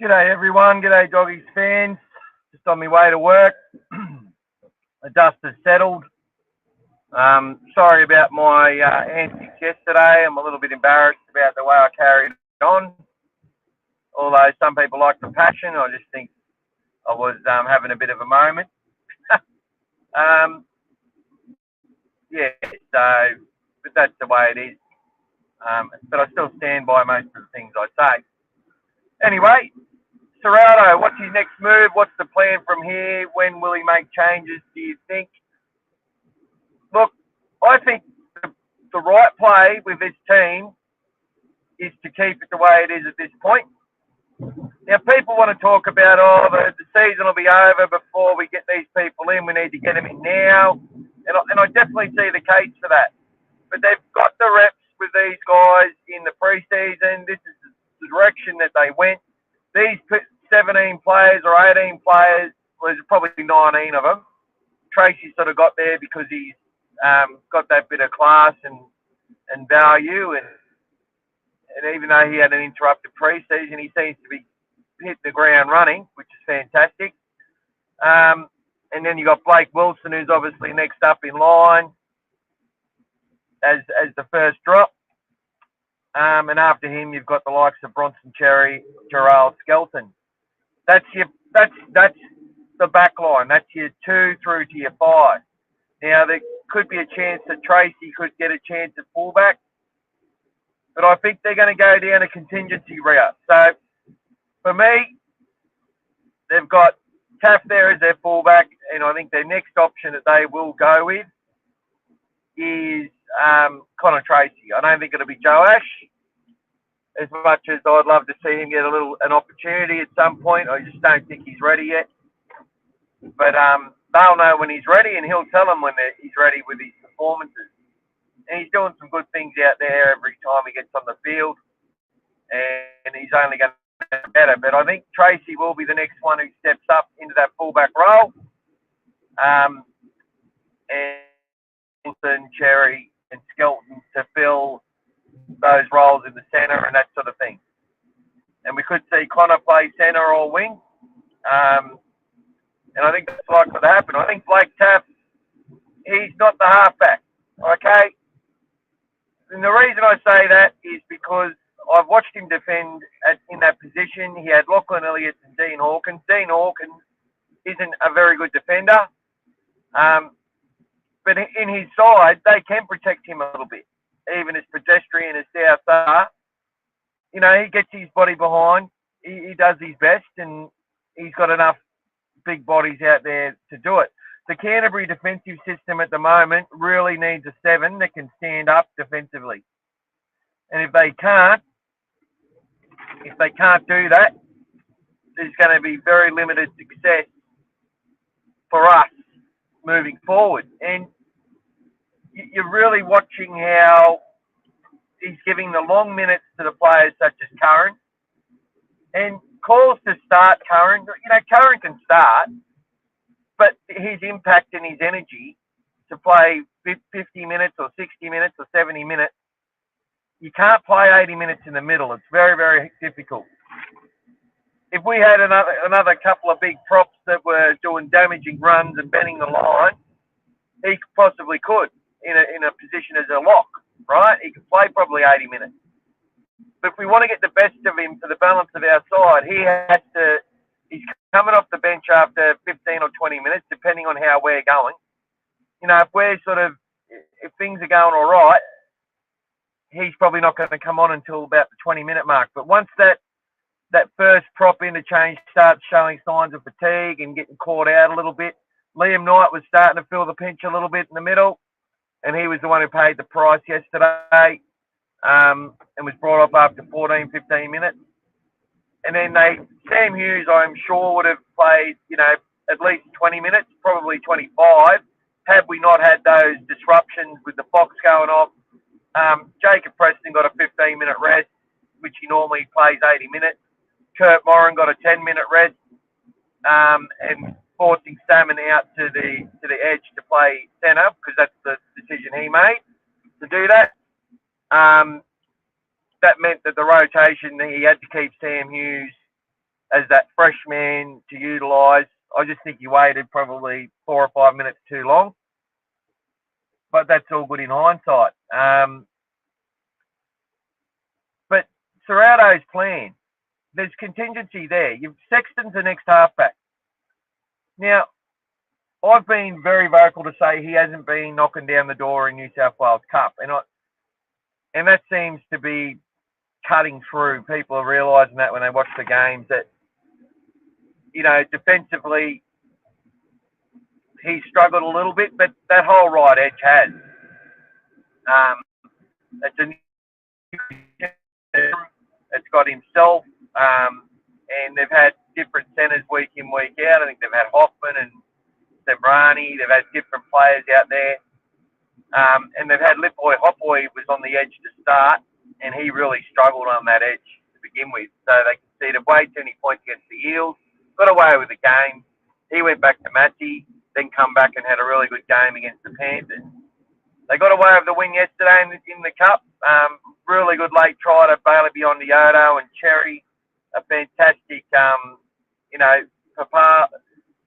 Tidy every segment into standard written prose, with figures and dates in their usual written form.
G'day everyone, g'day Doggies fans. Just on my way to work. The dust has settled. Sorry about my antics yesterday. I'm a little bit embarrassed about the way I carried on. Although some people like the passion, I just think I was having a bit of a moment. um, yeah, but that's the way it is. But I still stand by most of the things I say. Anyway, Ciraldo, what's his next move? What's the plan from here? When will he make changes, do you think? Look, I think the right play with this team is to keep it the way it is at this point. Now, people want to talk about, the season will be over before we get these people in. We need to get them in now. And I definitely see the case for that. But they've got the reps with these guys in the preseason. This is the direction that they went. These 17 players or 18 players, well, there's probably 19 of them. Tracy sort of got there because he's got that bit of class and value. And even though he had an interrupted preseason, he seems to be hitting the ground running, which is fantastic. And then you got Blake Wilson, who's obviously next up in line as the first drop. And after him, you've got the likes of Bronson Cherry, Gerald Skelton. That's the back line. That's your 2 through to your 5. Now, there could be a chance that Tracy could get a chance at fullback, but I think they're going to go down a contingency route. So, for me, they've got Taff there as their fullback, and I think their next option that they will go with is Connor Tracy. I don't think it'll be Joash, as much as I'd love to see him get an opportunity at some point. I just don't think he's ready yet. But they'll know when he's ready, and he'll tell them when he's ready with his performances. And he's doing some good things out there every time he gets on the field, and he's only going to get better. But I think Tracy will be the next one who steps up into that fullback role. And Wilson, Cherry, and Skelton to fill those roles in the centre and that sort of thing. And we could see Connor play centre or wing. And I think that's likely to happen. I think Blake Taff, he's not the halfback, okay? And the reason I say that is because I've watched him defend in that position. He had Lachlan Elliott and Dean Hawkins. Dean Hawkins isn't a very good defender. But in his side, they can protect him a little bit. Even as pedestrian as South are, he gets his body behind. He does his best, and he's got enough big bodies out there to do it. The Canterbury defensive system at the moment really needs a 7 that can stand up defensively. And if they can't do that, there's going to be very limited success for us moving forward. And you're really watching how he's giving the long minutes to the players such as Curran. And calls to start Curran. Curran can start, but his impact and his energy to play 50 minutes or 60 minutes or 70 minutes, you can't play 80 minutes in the middle. It's very, very difficult. If we had another couple of big props that were doing damaging runs and bending the line, he possibly could in a position as a lock, right? He could play probably 80 minutes. But if we want to get the best of him for the balance of our side, he's coming off the bench after 15 or 20 minutes, depending on how we're going. If things are going all right, he's probably not going to come on until about the 20-minute mark. But once that first prop interchange starts showing signs of fatigue and getting caught out a little bit, Liam Knight was starting to feel the pinch a little bit in the middle, and he was the one who paid the price yesterday. And was brought up after 14, 15 minutes. And then Sam Hughes, I'm sure, would have played, at least 20 minutes, probably 25, had we not had those disruptions with the Fox going off. Jacob Preston got a 15-minute rest, which he normally plays 80 minutes. Kurt Moran got a 10-minute rest, and forcing Salmon out to the edge to play centre, because that's the decision he made to do that. That meant that the rotation, he had to keep Sam Hughes as that freshman to utilise. I just think he waited probably 4 or 5 minutes too long. But that's all good in hindsight. But Ciraldos' plan, there's contingency there. Sexton's the next halfback. Now, I've been very vocal to say he hasn't been knocking down the door in New South Wales Cup, and that seems to be cutting through. People are realising that when they watch the games, that, you know, defensively he's struggled a little bit, but that whole right edge has. It's a new, it's got himself, and they've had different centres week in, week out. I think they've had Hoffman and Semrani. They've had different players out there. And they've had Lipoy. Hopboy was on the edge to start, and he really struggled on that edge to begin with. So they conceded way too many points against the Eels, got away with the game. He went back to Matty, then come back and had a really good game against the Panthers. They got away with the win yesterday in the Cup. Really good late try to Bailey beyond the Yodo and Cherry. A fantastic,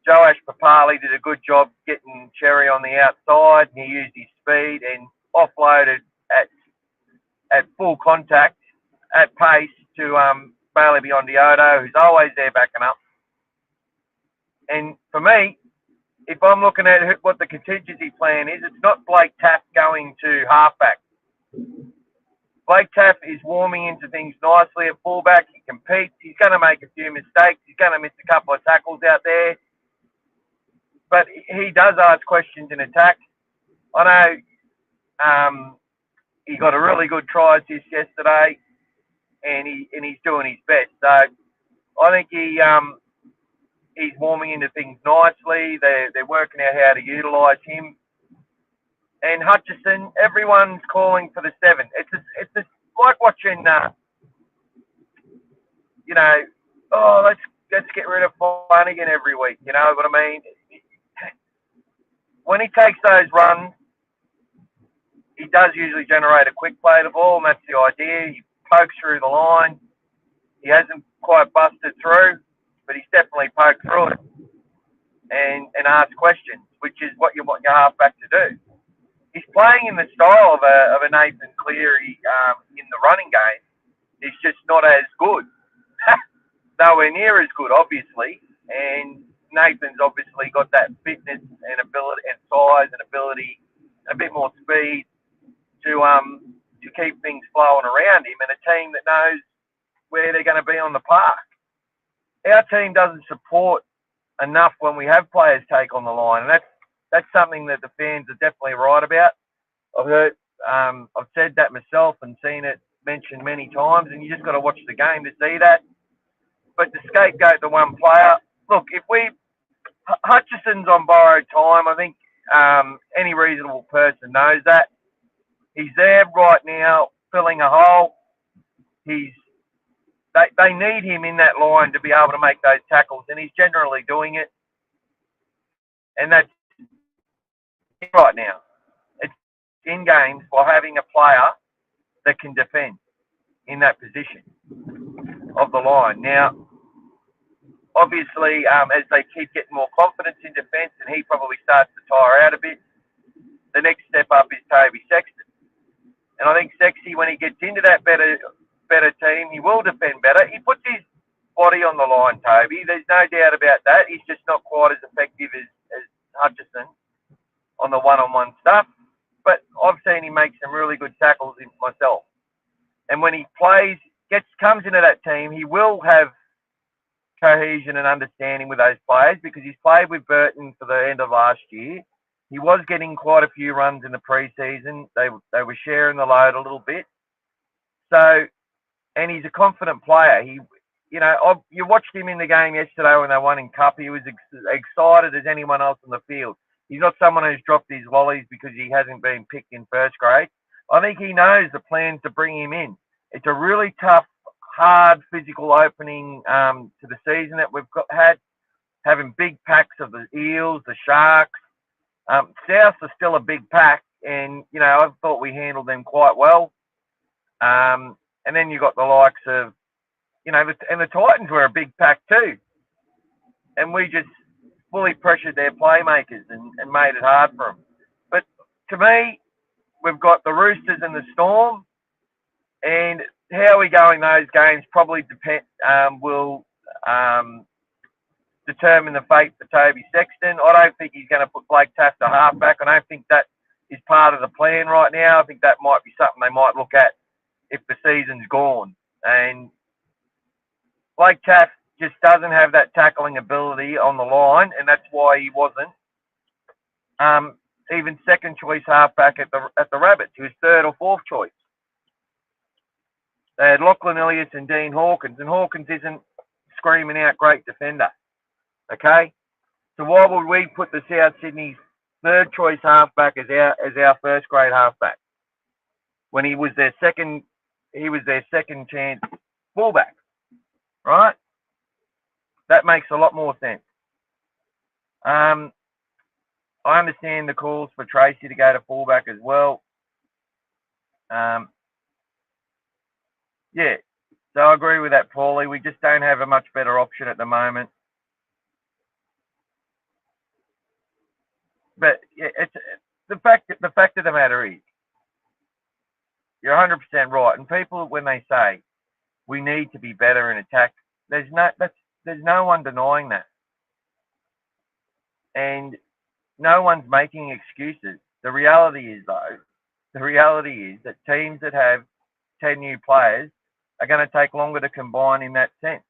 Joash Papali did a good job getting Cherry on the outside. He used his speed and offloaded at full contact, at pace, to Bailey beyond the Yodo, who's always there backing up. And for me, if I'm looking at what the contingency plan is, it's not Blake Taaffe going to halfback. Blake Taaffe is warming into things nicely at fullback. He competes. He's going to make a few mistakes. He's going to miss a couple of tackles out there. But he does ask questions in attack. I know he got a really good try assist yesterday, and he's doing his best. So I think he's warming into things nicely. They're working out how to utilise him. And Hutchison, everyone's calling for the 7. It's like watching, let's get rid of Flanagan every week. You know what I mean? When he takes those runs, he does usually generate a quick play the ball, and that's the idea. He pokes through the line. He hasn't quite busted through, but he's definitely poked through it and asked questions, which is what you want your halfback to do. He's playing in the style of a Nathan Cleary in the running game. He's just not as good. Nowhere near as good, obviously. And Nathan's obviously got that fitness and ability and size and ability, a bit more speed to keep things flowing around him, and a team that knows where they're going to be on the park. Our team doesn't support enough when we have players take on the line, and that's something that the fans are definitely right about. I've said that myself and seen it mentioned many times, and you just got to watch the game to see that. But to scapegoat the one player, look, Hutchison's on borrowed time. I think any reasonable person knows that. He's there right now, filling a hole. They need him in that line to be able to make those tackles, and he's generally doing it. And that's right now. It's in games by having a player that can defend in that position of the line. Now, obviously, as they keep getting more confidence in defence, and he probably starts to tire out a bit, the next step up is Toby Sexton. And I think Sexy, when he gets into that better team, he will defend better. He puts his body on the line, Toby. There's no doubt about that. He's just not quite as effective as Hutchison on the one-on-one stuff. But I've seen him make some really good tackles in myself. And when he plays, comes into that team, he will have cohesion and understanding with those players, because he's played with Burton for the end of last year. He was getting quite a few runs in the pre-season. They were sharing the load a little bit. So, and he's a confident player. You watched him in the game yesterday when they won in Cup. He was excited as anyone else on the field. He's not someone who's dropped his lollies because he hasn't been picked in first grade. I think he knows the plans to bring him in. It's a really tough, hard physical opening to the season that we've had, having big packs of the Eels, the Sharks. South are still a big pack, and, I thought we handled them quite well. And then you got the likes of and the Titans were a big pack too, and we just fully pressured their playmakers and made it hard for them. But to me, we've got the Roosters and the Storm, and how we go in those games probably will determine the fate for Toby Sexton. I don't think he's going to put Blake Taft to halfback. I don't think that is part of the plan right now. I think that might be something they might look at if the season's gone. And Blake Taft just doesn't have that tackling ability on the line, and that's why he wasn't even second choice halfback at the Rabbits. He was third or fourth choice. They had Lachlan Elliott and Dean Hawkins, and Hawkins isn't screaming out great defender. Okay, so why would we put the South Sydney third choice halfback as our first grade halfback when he was their second chance fullback, right? That makes a lot more sense. I understand the calls for Tracy to go to fullback as well. Yeah, so I agree with that, Paulie. We just don't have a much better option at the moment. But yeah, it's the fact of the matter is, you're 100% right. And people, when they say we need to be better in attack, there's no one denying that, and no one's making excuses. The reality is that teams that have 10 new players are going to take longer to combine in that sense,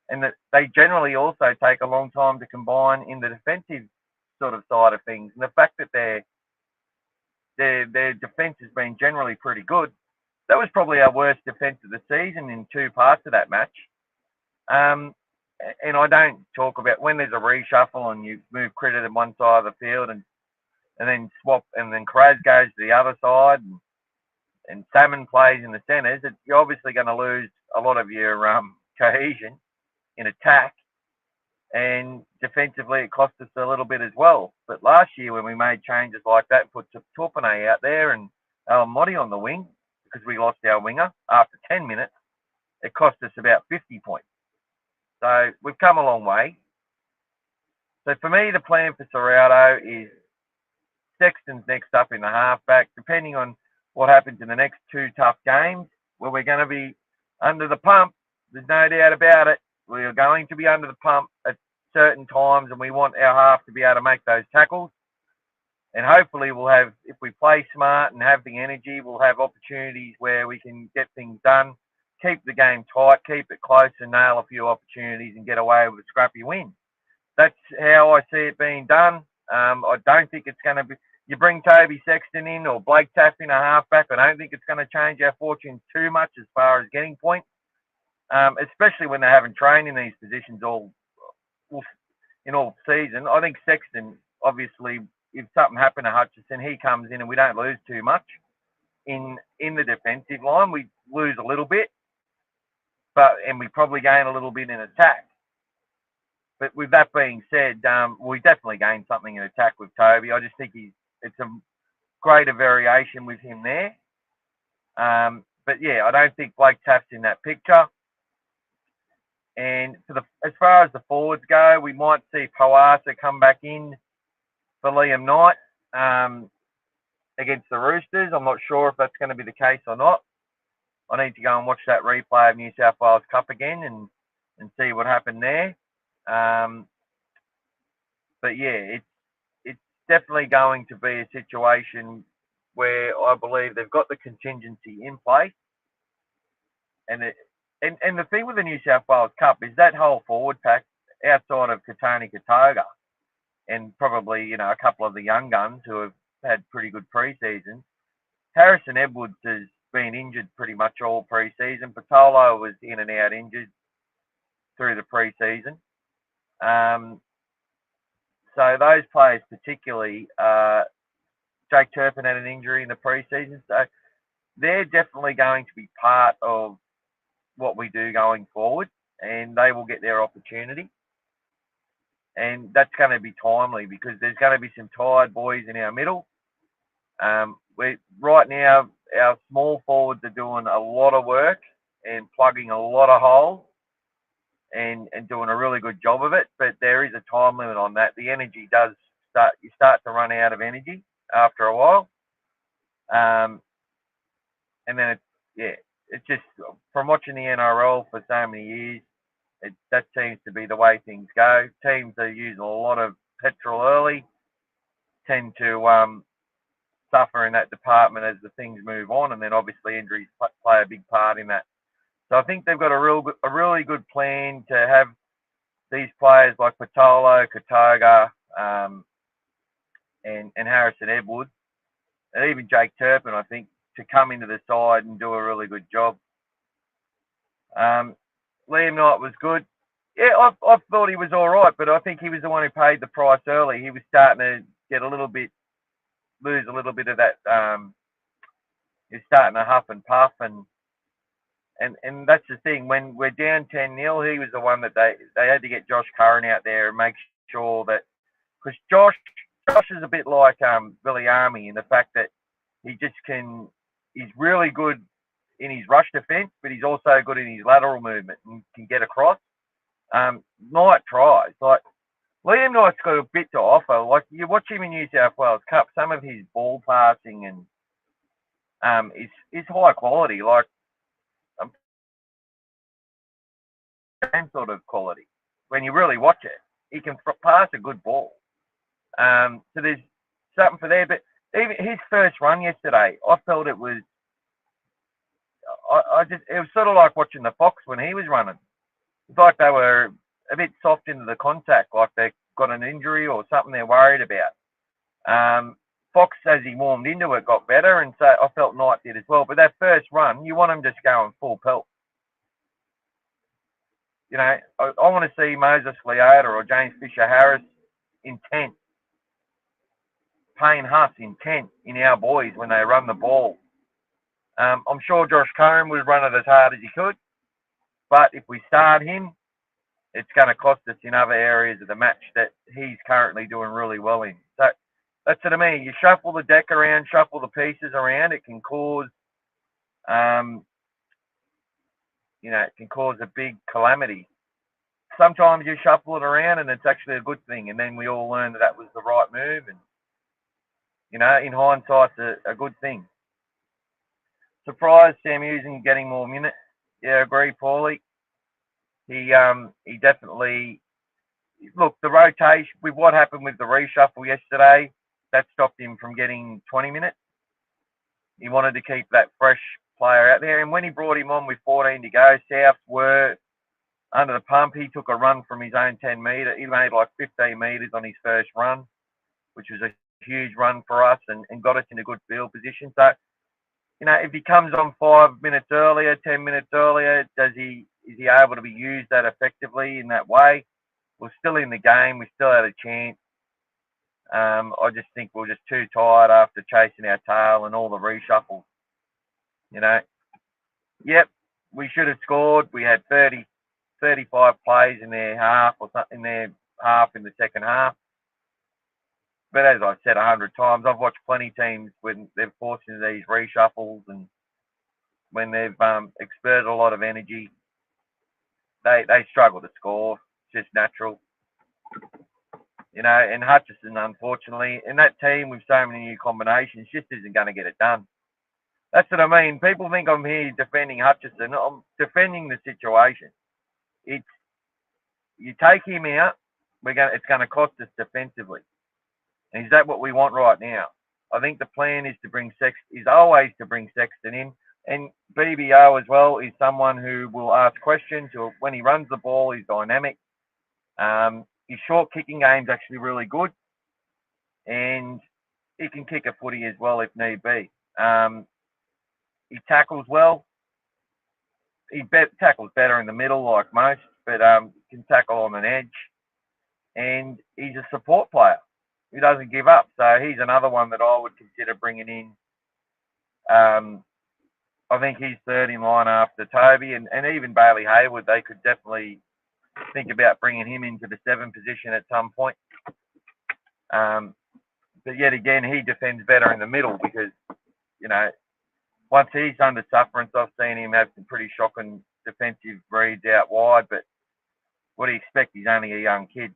and that they generally also take a long time to combine in the defensive sort of side of things. And the fact that their defence has been generally pretty good. That was probably our worst defence of the season in two parts of that match. And I don't talk about when there's a reshuffle and you move Critter to one side of the field and then swap, and then Kraz goes to the other side and Salmon plays in the centres. You're obviously going to lose a lot of your cohesion in attack. And defensively, it cost us a little bit as well. But last year, when we made changes like that, put Torpane out there and Motti on the wing, because we lost our winger after 10 minutes, it cost us about 50 points. So we've come a long way. So for me, the plan for Ciraldo is Sexton's next up in the halfback, depending on what happens in the next two tough games, where we're going to be under the pump. There's no doubt about it. We are going to be under the pump at certain times, and we want our half to be able to make those tackles. And hopefully we'll have, if we play smart and have the energy, we'll have opportunities where we can get things done, keep the game tight, keep it close, and nail a few opportunities and get away with a scrappy win. That's how I see it being done. I don't think it's going to be, you bring Toby Sexton in or Blake Taft in a halfback, I don't think it's going to change our fortunes too much as far as getting points. Especially when they haven't trained in these positions all season. I think Sexton, obviously, if something happened to Hutchison, he comes in and we don't lose too much in the defensive line. We lose a little bit, and we probably gain a little bit in attack. But with that being said, we definitely gain something in attack with Toby. I just think it's a greater variation with him there. But yeah, I don't think Blake Taft's in that picture. And as far as the forwards go, we might see Poasa come back in for Liam Knight against the Roosters. I'm not sure if that's going to be the case or not. I need to go and watch that replay of New South Wales Cup again and see what happened there. But yeah, it's definitely going to be a situation where I believe they've got the contingency in place, and the thing with the New South Wales Cup is that whole forward pack outside of Katoni Katoga and probably, a couple of the young guns who have had pretty good pre-seasons. Harrison Edwards has been injured pretty much all pre-season. Patolo was in and out injured through the pre-season. So those players particularly, Jake Turpin had an injury in the pre-season. So they're definitely going to be part of what we do going forward, and they will get their opportunity. And that's going to be timely because there's going to be some tired boys in our middle. Right now, our small forwards are doing a lot of work and plugging a lot of holes. and doing a really good job of it. But there is a time limit on that. The energy does you start to run out of energy after a while. And then it's just from watching the NRL for so many years, that seems to be the way things go. Teams that are using a lot of petrol early tend to suffer in that department as the things move on, and then obviously injuries play a big part in that. So I think they've got a really good plan to have these players like Patolo, Katoga, and Harrison Edwards, and even Jake Turpin, I think, to come into the side and do a really good job. Liam Knight was good. Yeah, I thought he was all right, but I think he was the one who paid the price early. He was starting to get lose a little bit of that. He's starting to huff and puff, and that's the thing. When we're down 10-0, he was the one that they had to get Josh Curran out there and make sure that, because Josh is a bit like Billy Army in the fact that he's really good in his rush defence, but he's also good in his lateral movement and can get across. Knight tries. Like, Liam Knight's got a bit to offer. Like, you watch him in New South Wales Cup, some of his ball passing and is high quality. Like, same sort of quality. When you really watch it, he can pass a good ball. So there's something for there. But even his first run yesterday, I felt it was, it was sort of like watching the Fox when he was running. It's like they were a bit soft into the contact, like they got an injury or something they're worried about. Fox, as he warmed into it, got better, and so I felt Knight did as well. But that first run, you want him just going full pelt. You know, I want to see Moses Leota or James Fisher-Harris intent. Payne Huss intent in our boys when they run the ball. I'm sure Josh Curran would run it as hard as he could, but if we start him, it's going to cost us in other areas of the match that he's currently doing really well in. So that's what I mean. You shuffle the deck around, shuffle the pieces around, it can cause, it can cause a big calamity. Sometimes you shuffle it around and it's actually a good thing, and then we all learn that was the right move, and in hindsight, a good thing. Surprised Sam Houston getting more minutes. Yeah, agree, Paulie. He definitely, look, the rotation with what happened with the reshuffle yesterday, that stopped him from getting 20 minutes. He wanted to keep that fresh player out there, and when he brought him on with 14 to go, Souths were under the pump. He took a run from his own 10 metre. He made like 15 metres on his first run, which was a huge run for us and got us in a good field position. So, if he comes on 5 minutes earlier, 10 minutes earlier, is he able to be used that effectively in that way? We're still in the game. We still had a chance. I just think we're just too tired after chasing our tail and all the reshuffles. Yep, we should have scored. We had 35 plays in their half or something in their half in the second half. But as I said 100 times, I've watched plenty teams when they're forced into these reshuffles and when they've expended a lot of energy, they struggle to score. It's just natural. And Hutchison, unfortunately, in that team with so many new combinations, just isn't going to get it done. That's what I mean. People think I'm here defending Hutchison. I'm defending the situation. You take him out, it's going to cost us defensively. And is that what we want right now? I think the plan is always to bring Sexton in. And BBO as well is someone who will ask questions. When he runs the ball, he's dynamic. His short kicking game's actually really good. And he can kick a footy as well if need be. He tackles well. He tackles better in the middle like most, but can tackle on an edge. And he's a support player. He doesn't give up. So he's another one that I would consider bringing in. I think he's third in line after Toby and even Bailey Hayward. They could definitely think about bringing him into the 7 position at some point. But yet again, he defends better in the middle because, once he's under sufferance, I've seen him have some pretty shocking defensive reads out wide. But what do you expect? He's only a young kid.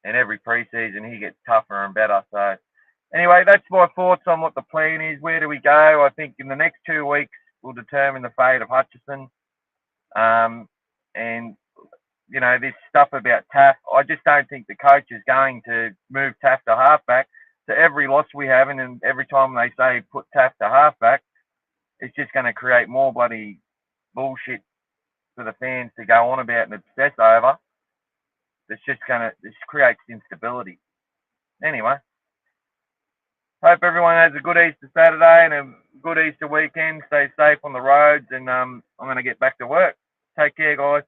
And every preseason he gets tougher and better. So anyway, that's my thoughts on what the plan is. Where do we go? I think in the next 2 weeks will determine the fate of Hutchison. And you know, this stuff about Taff, I just don't think the coach is going to move Taff to halfback. So every loss we have, and every time they say put Taff to halfback, it's just going to create more bloody bullshit for the fans to go on about and obsess over. It's just going to, this creates instability. Anyway, hope everyone has a good Easter Saturday and a good Easter weekend. Stay safe on the roads, and I'm going to get back to work. Take care, guys.